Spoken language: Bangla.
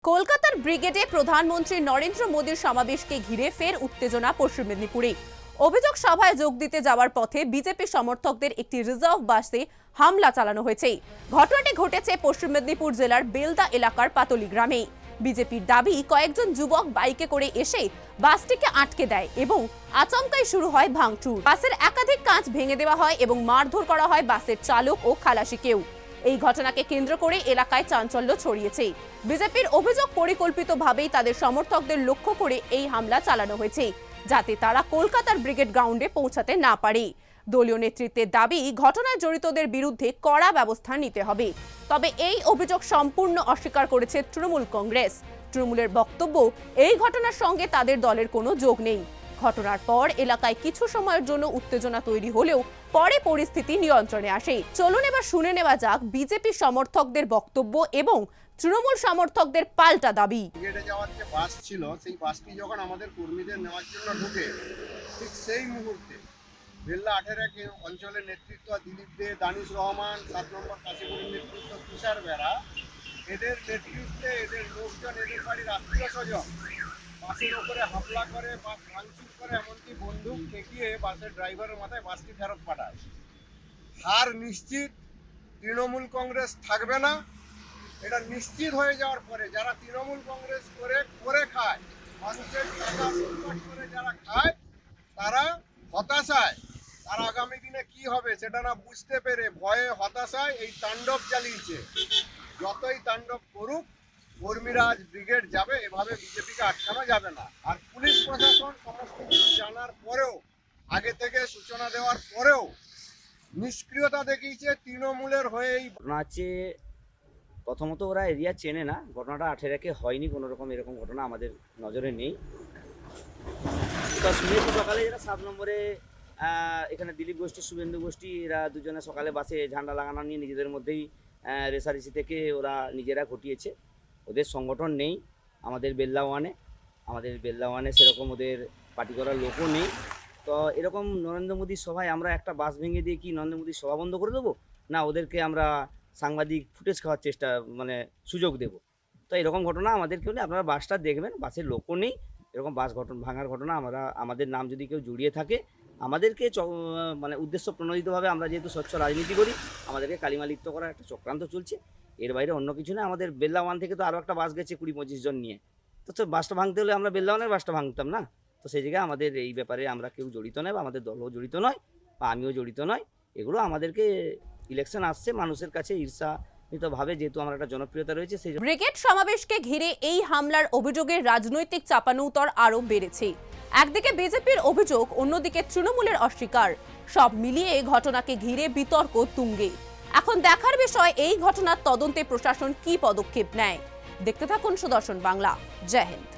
কলকাতার ব্রিগেডে প্রধানমন্ত্রী নরেন্দ্র মোদীর সমাবেশকে ঘিরে ফের উত্তেজনা পশ্চিম মেদিনীপুরে। অভিযোগ সভায় যোগ দিতে যাওয়ার পথে বিজেপি সমর্থকদের একটি রিজার্ভ বাসে হামলা চালানো হয়েছে। ঘটনাটি ঘটেছে পশ্চিম মেদিনীপুর জেলার বেলদা এলাকার পাতলি গ্রামে। বিজেপির দাবি, কয়েকজন যুবক বাইকে করে এসে বাসটিকে আটকে দেয় এবং আচমকাই শুরু হয় ভাঙচুর। বাসের একাধিক কাঁচ ভেঙে দেওয়া হয় এবং মারধর করা হয় বাসের চালক ও খালাসিকেও। এই ঘটনাকে কেন্দ্র করে এলাকায় চাঞ্চল্য ছড়িয়েছে। বিজেপির অভিযোগ, পরিকল্পিতভাবেই তাদের সমর্থকদের লক্ষ্য করে এই হামলা চালানো হয়েছে, যাতে তারা কলকাতার ব্রিগেড গ্রাউন্ডে পৌঁছাতে না পারে। দলীয় নেতৃত্বের দাবি, ঘটনায় জড়িতদের বিরুদ্ধে কড়া ব্যবস্থা নিতে হবে। তবে এই অভিযোগ সম্পূর্ণ অস্বীকার করেছে তৃণমূল কংগ্রেস। তৃণমূলের বক্তব্য, এই ঘটনার সঙ্গে তাদের দলের কোনো যোগ নেই। ঘটনার পর এলাকায় কিছু সময়ের জন্য উত্তেজনা তৈরি হলেও পরে পরিস্থিতি নিয়ন্ত্রণে আসে। চলুন এবার শুনে নেওয়া যাক বিজেপি সমর্থকদের বক্তব্য এবং তৃণমূল সমর্থকদের পাল্টা দাবি। ব্রিগেডে যাওয়ার যে বাস ছিল, সেই বাসটি যখন আমাদের কর্মীদের নেওয়ার জন্য ঢুকে, ঠিক সেই মুহূর্তে বেল্লা 18 অঞ্চলের নেতৃত্ব দিলীপ দে, দানিশ রহমান, 7 নম্বর কাশীপুরের নেতৃত্ব তুষার বেরা, এদের নেতৃত্বে এদের লোকজন, এদের বাড়ির আত্মীয় স্বজন বাসের ওপরে হামলা করে, বাস ভাঙচুর করে, এমনকি বন্দুক ঠেকিয়ে বাসের ড্রাইভারের মাথায় বাসটি ফেরত পাঠায়। হার নিশ্চিত, তৃণমূল কংগ্রেস থাকবে না। এটা নিশ্চিত হয়ে যাওয়ার পরে যারা তৃণমূল কংগ্রেস করে খায়, মানুষের টাকা লুটপাট করে যারা খায়, তারা হতাশায়, তার আগামী দিনে কি হবে সেটা না বুঝতে পেরে ভয়ে হতাশায় এই তাণ্ডব চালিয়েছে। যতই তাণ্ডব করুক, কর্মীরা আজ ব্রিগেড যাবে, এভাবে বিজেপিকে আটকানো যাবে না। আর পুলিশ প্রশাসন সমস্ত কিছু জানার পরেও, আগে থেকে সূচনা দেওয়ার পরেও নিষ্ক্রিয়তা দেখিয়েছে তৃণমূলের হয়েই। ঘটনা প্রথমত ওরা এরিয়া চেনে না। ঘটনাটা 18 হয়নি, কোনো রকম এরকম ঘটনা আমাদের নজরে নেই। তো শুনেছি সকালে যারা 7 নম্বরে এখানে দিলীপ গোষ্ঠী, শুভেন্দু গোষ্ঠী, এরা দুজনে সকালে বাসে ঝান্ডা লাগানো নিয়ে নিজেদের মধ্যেই রেসারেসি থেকে ওরা নিজেরা ঘটিয়েছে। ওদের সংগঠন নেই আমাদের বেল্লা ওয়ানে সেরকম ওদের পার্টি করার লোকও নেই। তো এরকম নরেন্দ্র মোদীর সভায় আমরা একটা বাস ভেঙে দিয়ে কি নরেন্দ্র মোদীর সভা বন্ধ করে দেবো? না, ওদেরকে আমরা সাংবাদিক ফুটেজ খাওয়ার সুযোগ দেব? তো এরকম ঘটনা আমাদের কেউ নেই। আপনারা বাসটা দেখবেন, বাসের লোকও নেই। এরকম বাস ভাঙার ঘটনা আমাদের নাম যদি কেউ জড়িয়ে থাকে, আমাদেরকে উদ্দেশ্য প্রণোদিতভাবে, আমরা যেহেতু স্বচ্ছ রাজনীতি করি, আমাদেরকে কালিমালিপ্ত করার একটা চক্রান্ত চলছে। এর বাইরে অন্য কিছু না। আমাদের বেল্লা ওয়ান থেকে তো আরও একটা বাস গেছে 20-25 জন নিয়ে। তো বাসটা ভাঙতে হলে আমরা বেল্লা ওয়ানের বাসটা ভাঙতাম না? তো সেই জায়গায় আমাদের এই ব্যাপারে আমরা কেউ জড়িত নয়, বা আমাদের দলও জড়িত নয়, বা আমিও জড়িত নয়। এগুলো আমাদেরকে ইলেকশন আসছে, মানুষের কাছে ঈর্ষান্বিতভাবে, যেহেতু আমার একটা জনপ্রিয়তা রয়েছে, সেই ব্রিগেড সমাবেশকে ঘিরে এই হামলার অভিযোগে রাজনৈতিক চাপানোউতর আরও বেড়েছে। একদিকে বিজেপির অভিযোগ, অন্যদিকে তৃণমূলের অস্বীকার। সব মিলিয়ে ঘটনাকে ঘিরে বিতর্ক তুঙ্গে। এখন দেখার বিষয়, এই ঘটনার তদন্তে প্রশাসন কি পদক্ষেপ নেয়। দেখতে থাকুন সুদর্শন বাংলা। জয় হিন্দ।